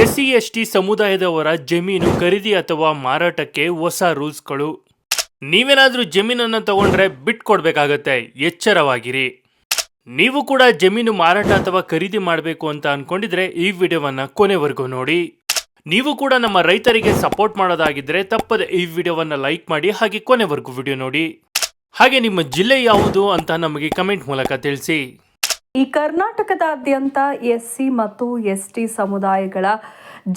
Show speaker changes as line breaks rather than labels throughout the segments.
SC ST ಸಮುದಾಯದವರ ಜಮೀನು ಖರೀದಿ ಅಥವಾ ಮಾರಾಟಕ್ಕೆ ಹೊಸ ರೂಲ್ಸ್ಗಳು. ನೀವೇನಾದ್ರೂ ಜಮೀನನ್ನು ತಗೊಂಡ್ರೆ ಬಿಟ್ಕೊಡ್ಬೇಕಾಗತ್ತೆ, ಎಚ್ಚರವಾಗಿರಿ. ನೀವು ಕೂಡ ಜಮೀನು ಮಾರಾಟ ಅಥವಾ ಖರೀದಿ ಮಾಡಬೇಕು ಅಂತ ಅನ್ಕೊಂಡಿದ್ರೆ ಈ ವಿಡಿಯೋವನ್ನ ಕೊನೆವರೆಗೂ ನೋಡಿ. ನೀವು ಕೂಡ ನಮ್ಮ ರೈತರಿಗೆ ಸಪೋರ್ಟ್ ಮಾಡೋದಾಗಿದ್ರೆ ತಪ್ಪದೆ ಈ ವಿಡಿಯೋವನ್ನ ಲೈಕ್ ಮಾಡಿ, ಹಾಗೆ ಕೊನೆವರೆಗೂ ವಿಡಿಯೋ ನೋಡಿ. ಹಾಗೆ ನಿಮ್ಮ ಜಿಲ್ಲೆ ಯಾವುದು ಅಂತ ನಮಗೆ ಕಮೆಂಟ್ ಮೂಲಕ ತಿಳಿಸಿ.
ಈ ಕರ್ನಾಟಕದಾದ್ಯಂತ ಎಸ್ಸಿ ಮತ್ತು ಎಸ್ಟಿ ಸಮುದಾಯಗಳ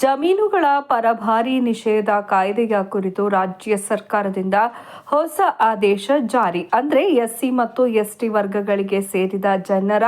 ಜಮೀನುಗಳ ಪರಭಾರಿ ನಿಷೇಧ ಕಾಯ್ದೆಯ ಕುರಿತು ರಾಜ್ಯ ಸರ್ಕಾರದಿಂದ ಹೊಸ ಆದೇಶ ಜಾರಿ. ಅಂದ್ರೆ ಎಸ್ಸಿ ಮತ್ತು ಎಸ್ಟಿ ವರ್ಗಗಳಿಗೆ ಸೇರಿದ ಜನರ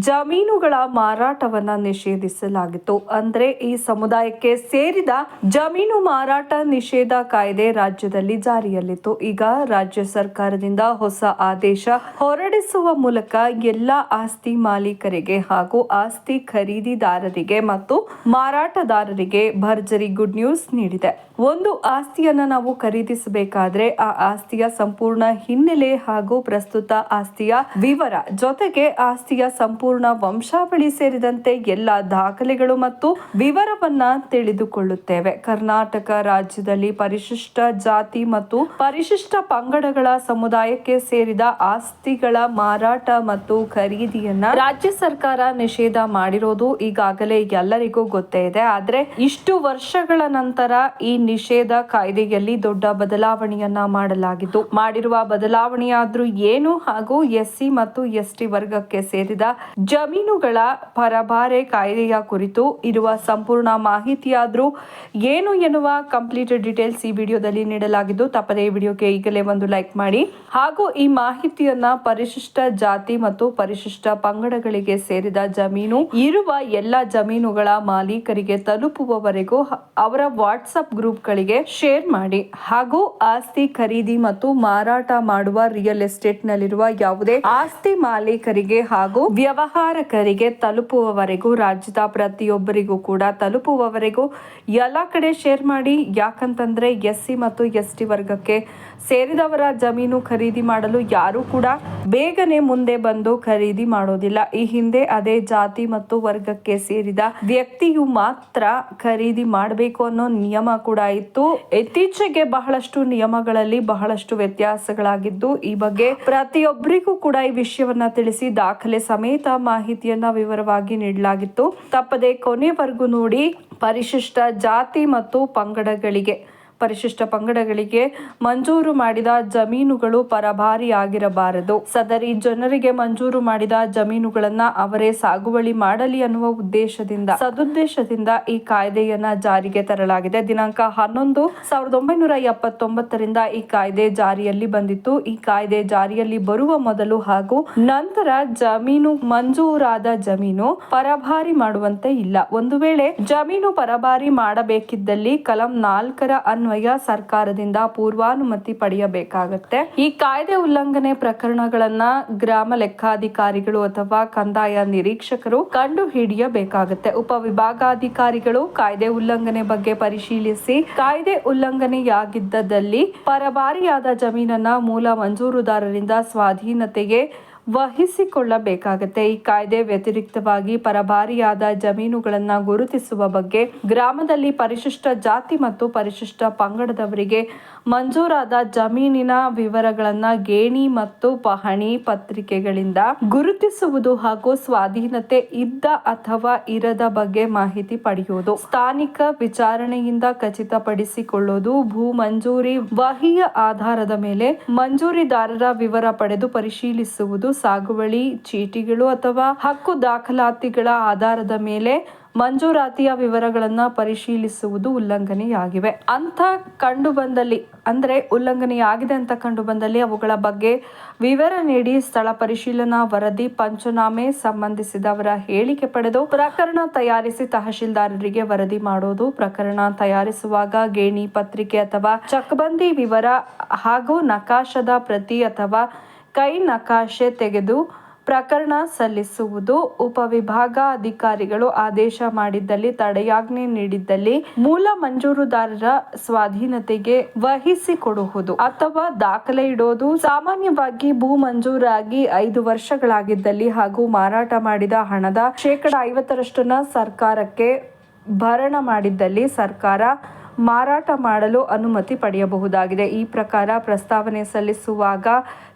ಜಮೀನುಗಳ ಮಾರಾಟವನ್ನ ನಿಷೇಧಿಸಲಾಗಿತ್ತು. ಅಂದ್ರೆ ಈ ಸಮುದಾಯಕ್ಕೆ ಸೇರಿದ ಜಮೀನು ಮಾರಾಟ ನಿಷೇಧ ಕಾಯ್ದೆ ರಾಜ್ಯದಲ್ಲಿ ಜಾರಿಯಲ್ಲಿತ್ತು. ಈಗ ರಾಜ್ಯ ಸರ್ಕಾರದಿಂದ ಹೊಸ ಆದೇಶ ಹೊರಡಿಸುವ ಮೂಲಕ ಎಲ್ಲಾ ಆಸ್ತಿ ಮಾಲೀಕರಿಗೆ ಹಾಗೂ ಆಸ್ತಿ ಖರೀದಿದಾರರಿಗೆ ಮತ್ತು ಮಾರಾಟಗಾರರಿಗೆ ಭರ್ಜರಿ ಗುಡ್ ನ್ಯೂಸ್ ನೀಡಿದೆ. ಒಂದು ಆಸ್ತಿಯನ್ನ ನಾವು ಖರೀದಿಸಬೇಕಾದ್ರೆ ಆ ಆಸ್ತಿಯ ಸಂಪೂರ್ಣ ಹಿನ್ನೆಲೆ ಹಾಗೂ ಪ್ರಸ್ತುತ ಆಸ್ತಿಯ ವಿವರ ಜೊತೆಗೆ ಆಸ್ತಿಯ ಸಂಪೂರ್ಣ ವಂಶಾವಳಿ ಸೇರಿದಂತೆ ಎಲ್ಲ ದಾಖಲೆಗಳು ಮತ್ತು ವಿವರವನ್ನ ತಿಳಿದುಕೊಳ್ಳುತ್ತೇವೆ. ಕರ್ನಾಟಕ ರಾಜ್ಯದಲ್ಲಿ ಪರಿಶಿಷ್ಟ ಜಾತಿ ಮತ್ತು ಪರಿಶಿಷ್ಟ ಪಂಗಡಗಳ ಸಮುದಾಯಕ್ಕೆ ಸೇರಿದ ಆಸ್ತಿಗಳ ಮಾರಾಟ ಮತ್ತು ಖರೀದಿಯನ್ನ ರಾಜ್ಯ ಸರ್ಕಾರ ನಿಷೇಧ ಮಾಡಿರೋದು ಈಗಾಗಲೇ ಎಲ್ಲರಿಗೂ ಗೊತ್ತೇ ಇದೆ. ಆದ್ರೆ ಇಷ್ಟು ವರ್ಷಗಳ ನಂತರ ಈ ನಿಷೇಧ ಕಾಯ್ದೆಯಲ್ಲಿ ದೊಡ್ಡ ಬದಲಾವಣೆಯನ್ನ ಮಾಡಲಾಗಿತ್ತು. ಮಾಡಿರುವ ಬದಲಾವಣೆಯಾದ್ರೂ ಏನು ಹಾಗೂ ಎಸ್ಸಿ ಮತ್ತು ಎಸ್ಟಿ ವರ್ಗಕ್ಕೆ ಸೇರಿದ ಜಮೀನುಗಳ ಪರಭಾರೆ ಕಾಯ್ದೆಯ ಕುರಿತು ಇರುವ ಸಂಪೂರ್ಣ ಮಾಹಿತಿಯಾದ್ರೂ ಏನು ಎನ್ನುವ ಕಂಪ್ಲೀಟ್ ಡೀಟೇಲ್ಸ್ ಈ ವಿಡಿಯೋದಲ್ಲಿ ನೀಡಲಾಗಿದ್ದು, ತಪ್ಪದೇ ಈ ವಿಡಿಯೋಗೆ ಈಗಲೇ ಒಂದು ಲೈಕ್ ಮಾಡಿ ಹಾಗೂ ಈ ಮಾಹಿತಿಯನ್ನ ಪರಿಶಿಷ್ಟ ಜಾತಿ ಮತ್ತು ಪರಿಶಿಷ್ಟ ಪಂಗಡಗಳಿಗೆ ಸೇರಿದ ಜಮೀನು ಇರುವ ಎಲ್ಲ ಜಮೀನುಗಳ ಮಾಲೀಕರಿಗೆ ತಲುಪುವವರೆಗೂ ಅವರ ವಾಟ್ಸ್ಆಪ್ ಗ್ರೂಪ್ಗಳಿಗೆ ಶೇರ್ ಮಾಡಿ ಹಾಗೂ ಆಸ್ತಿ ಖರೀದಿ ಮತ್ತು ಮಾರಾಟ ಮಾಡುವ ರಿಯಲ್ ಎಸ್ಟೇಟ್ ನಲ್ಲಿರುವ ಯಾವುದೇ ಆಸ್ತಿ ಮಾಲೀಕರಿಗೆ ಹಾಗೂ ವ್ಯವಹಾರಕರಿಗೆ ತಲುಪುವವರೆಗೂ ರಾಜ್ಯದ ಪ್ರತಿಯೊಬ್ಬರಿಗೂ ಕೂಡ ತಲುಪುವವರೆಗೂ ಎಲ್ಲ ಕಡೆ ಶೇರ್ ಮಾಡಿ. ಯಾಕಂತಂದ್ರೆ ಎಸ್ಸಿ ಮತ್ತು ಎಸ್ಟಿ ವರ್ಗಕ್ಕೆ ಸೇರಿದವರ ಜಮೀನು ಖರೀದಿ ಮಾಡಲು ಯಾರು ಕೂಡ ಬೇಗನೆ ಮುಂದೆ ಬಂದು ಖರೀದಿ ಮಾಡೋದಿಲ್ಲ. ಈ ಹಿಂದೆ ಅದೇ ಜಾತಿ ಮತ್ತು ವರ್ಗಕ್ಕೆ ಸೇರಿದ ವ್ಯಕ್ತಿಯು ಮಾತ್ರ ಖರೀದಿ ಮಾಡಬೇಕು ಅನ್ನೋ ನಿಯಮ ಕೂಡ ಇತ್ತು. ಇತ್ತೀಚೆಗೆ ಬಹಳಷ್ಟು ನಿಯಮಗಳಲ್ಲಿ ಬಹಳಷ್ಟು ವ್ಯತ್ಯಾಸಗಳಾಗಿದ್ದು, ಈ ಬಗ್ಗೆ ಪ್ರತಿಯೊಬ್ಬರಿಗೂ ಕೂಡ ಈ ವಿಷಯವನ್ನ ತಿಳಿಸಿ ದಾಖಲೆ ಸಮೇತ ಮಾಹಿತಿಯನ್ನ ವಿವರವಾಗಿ ನೀಡಲಾಗಿತ್ತು. ತಪ್ಪದೆ ಕೊನೆವರೆಗೂ ನೋಡಿ. ಪರಿಶಿಷ್ಟ ಜಾತಿ ಮತ್ತು ಪರಿಶಿಷ್ಟ ಪಂಗಡಗಳಿಗೆ ಮಂಜೂರು ಮಾಡಿದ ಜಮೀನುಗಳು ಪರಭಾರಿ ಆಗಿರಬಾರದು. ಸದರಿ ಜನರಿಗೆ ಮಂಜೂರು ಮಾಡಿದ ಜಮೀನುಗಳನ್ನ ಅವರೇ ಸಾಗುವಳಿ ಮಾಡಲಿ ಅನ್ನುವ ಸದುದ್ದೇಶದಿಂದ ಈ ಕಾಯ್ದೆಯನ್ನ ಜಾರಿಗೆ ತರಲಾಗಿದೆ. ದಿನಾಂಕ 11/1979 ಈ ಕಾಯ್ದೆ ಜಾರಿಯಲ್ಲಿ ಬಂದಿತ್ತು. ಈ ಕಾಯ್ದೆ ಜಾರಿಯಲ್ಲಿ ಬರುವ ಮೊದಲು ಹಾಗೂ ನಂತರ ಜಮೀನು ಮಂಜೂರಾದ ಜಮೀನು ಪರಭಾರಿ ಮಾಡುವಂತೆ ಇಲ್ಲ. ಒಂದು ವೇಳೆ ಜಮೀನು ಪರಭಾರಿ ಮಾಡಬೇಕಿದ್ದಲ್ಲಿ ಕಲಂ 4 ಅನ್ವಯ ಸರ್ಕಾರದಿಂದ ಪೂರ್ವಾನುಮತಿ ಪಡೆಯಬೇಕಾಗುತ್ತೆ. ಈ ಕಾಯ್ದೆ ಉಲ್ಲಂಘನೆ ಪ್ರಕರಣಗಳನ್ನ ಗ್ರಾಮ ಲೆಕ್ಕಾಧಿಕಾರಿಗಳು ಅಥವಾ ಕಂದಾಯ ನಿರೀಕ್ಷಕರು ಕಂಡು ಹಿಡಿಯಬೇಕಾಗುತ್ತೆ. ಉಪವಿಭಾಗಾಧಿಕಾರಿಗಳು ಕಾಯ್ದೆ ಉಲ್ಲಂಘನೆ ಬಗ್ಗೆ ಪರಿಶೀಲಿಸಿ ಕಾಯ್ದೆ ಉಲ್ಲಂಘನೆಯಾಗಿದ್ದಲ್ಲಿ ಪರಭಾರಿಯಾದ ಜಮೀನನ್ನ ಮೂಲ ಮಂಜೂರುದಾರರಿಂದ ಸ್ವಾಧೀನತೆಗೆ ವಹಿಸಿಕೊಳ್ಳಬೇಕಾಗುತ್ತೆ. ಈ ಕಾಯ್ದೆ ವ್ಯತಿರಿಕ್ತವಾಗಿ ಪರಭಾರಿಯಾದ ಜಮೀನುಗಳನ್ನ ಗುರುತಿಸುವ ಬಗ್ಗೆ ಗ್ರಾಮದಲ್ಲಿ ಪರಿಶಿಷ್ಟ ಜಾತಿ ಮತ್ತು ಪರಿಶಿಷ್ಟ ಪಂಗಡದವರಿಗೆ ಮಂಜೂರಾದ ಜಮೀನಿನ ವಿವರಗಳನ್ನ ಗೇಣಿ ಮತ್ತು ಪಹಣಿ ಪತ್ರಿಕೆಗಳಿಂದ ಗುರುತಿಸುವುದು ಹಾಗೂ ಸ್ವಾಧೀನತೆ ಇದ್ದ ಅಥವಾ ಇರದ ಬಗ್ಗೆ ಮಾಹಿತಿ ಪಡೆಯುವುದು, ಸ್ಥಾನಿಕ ವಿಚಾರಣೆಯಿಂದ ಖಚಿತಪಡಿಸಿಕೊಳ್ಳುವುದು, ಭೂ ಮಂಜೂರಿ ವಹಿಯ ಆಧಾರದ ಮೇಲೆ ಮಂಜೂರಿದಾರರ ವಿವರ ಪಡೆದು ಪರಿಶೀಲಿಸುವುದು, ಸಾಗುವಳಿ ಚೀಟಿಗಳು ಅಥವಾ ಹಕ್ಕು ದಾಖಲಾತಿಗಳ ಆಧಾರದ ಮೇಲೆ ಮಂಜೂರಾತಿಯ ವಿವರಗಳನ್ನ ಪರಿಶೀಲಿಸುವುದು ಉಲ್ಲಂಘನೆಯಾಗಿವೆ ಅಂತ ಕಂಡು ಬಂದಲ್ಲಿ, ಅಂದ್ರೆ ಉಲ್ಲಂಘನೆಯಾಗಿದೆ ಅಂತ ಕಂಡು ಬಂದಲ್ಲಿ ಅವುಗಳ ಬಗ್ಗೆ ವಿವರ ನೀಡಿ ಸ್ಥಳ ಪರಿಶೀಲನಾ ವರದಿ, ಪಂಚನಾಮೆ, ಸಂಬಂಧಿಸಿದವರ ಹೇಳಿಕೆ ಪಡೆದು ಪ್ರಕರಣ ತಯಾರಿಸಿ ತಹಶೀಲ್ದಾರರಿಗೆ ವರದಿ ಮಾಡೋದು. ಪ್ರಕರಣ ತಯಾರಿಸುವಾಗ ಗೇಣಿ ಪತ್ರಿಕೆ ಅಥವಾ ಚಕ್ಬಂದಿ ವಿವರ ಹಾಗೂ ನಕಾಶದ ಪ್ರತಿ ಅಥವಾ ಕೈ ನಕಾಶೆ ತೆಗೆದು ಪ್ರಕರಣ ಸಲ್ಲಿಸುವುದು. ಉಪವಿಭಾಗಾಧಿಕಾರಿಗಳು ಆದೇಶ ಮಾಡಿದ್ದಲ್ಲಿ, ತಡೆಯಾಜ್ಞೆ ನೀಡಿದ್ದಲ್ಲಿ ಮೂಲ ಮಂಜೂರುದಾರರ ಸ್ವಾಧೀನತೆಗೆ ವಹಿಸಿಕೊಡುವುದು ಅಥವಾ ದಾಖಲೆ ಇಡೋದು. ಸಾಮಾನ್ಯವಾಗಿ ಭೂ ಮಂಜೂರಾಗಿ 5 ವರ್ಷಗಳಾಗಿದ್ದಲ್ಲಿ ಹಾಗೂ ಮಾರಾಟ ಮಾಡಿದ ಹಣದ 50% ಸರ್ಕಾರಕ್ಕೆ ಭರಣ ಮಾಡಿದ್ದಲ್ಲಿ ಸರ್ಕಾರ ಮಾರಾಟ ಮಾಡಲು ಅನುಮತಿ ಪಡೆಯಬಹುದಾಗಿದೆ. ಈ ಪ್ರಕಾರ ಪ್ರಸ್ತಾವನೆ ಸಲ್ಲಿಸುವಾಗ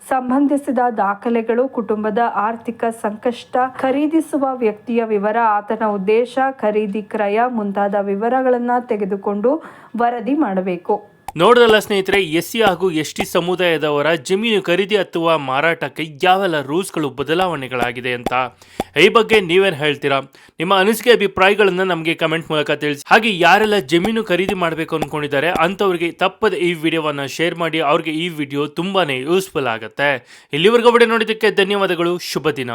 ಸಂಬಂಧಿಸಿದ ದಾಖಲೆಗಳು, ಕುಟುಂಬದ ಆರ್ಥಿಕ ಸಂಕಷ್ಟ, ಖರೀದಿಸುವ ವ್ಯಕ್ತಿಯ ವಿವರ, ಆತನ ಉದ್ದೇಶ, ಖರೀದಿ ಕ್ರಯ ಮುಂತಾದ ವಿವರಗಳನ್ನು ತೆಗೆದುಕೊಂಡು ವರದಿ ಮಾಡಬೇಕು.
ನೋಡಿದ್ರಲ್ಲ ಸ್ನೇಹಿತರೆ, SC ಹಾಗೂ ST ಸಮುದಾಯದವರ ಜಮೀನು ಖರೀದಿ ಅಥವಾ ಮಾರಾಟಕ್ಕೆ ಯಾವೆಲ್ಲ ರೂಲ್ಸ್ಗಳು ಬದಲಾವಣೆಗಳಾಗಿದೆ ಅಂತ ಈ ಬಗ್ಗೆ ನೀವೇನು ಹೇಳ್ತೀರಾ? ನಿಮ್ಮ ಅನಿಸಿಕೆ ಅಭಿಪ್ರಾಯಗಳನ್ನು ನಮಗೆ ಕಮೆಂಟ್ ಮೂಲಕ ತಿಳಿಸಿ. ಹಾಗೆ ಯಾರೆಲ್ಲ ಜಮೀನು ಖರೀದಿ ಮಾಡಬೇಕು ಅಂದ್ಕೊಂಡಿದ್ದಾರೆ ಅಂಥವ್ರಿಗೆ ತಪ್ಪದೆ ಈ ವಿಡಿಯೋವನ್ನು ಶೇರ್ ಮಾಡಿ. ಅವ್ರಿಗೆ ಈ ವಿಡಿಯೋ ತುಂಬಾನೇ ಯೂಸ್ಫುಲ್ ಆಗುತ್ತೆ. ಇಲ್ಲಿವರೆಗೂ ವಿಡಿಯೋ ನೋಡಿದ್ದಕ್ಕೆ ಧನ್ಯವಾದಗಳು. ಶುಭ ದಿನ.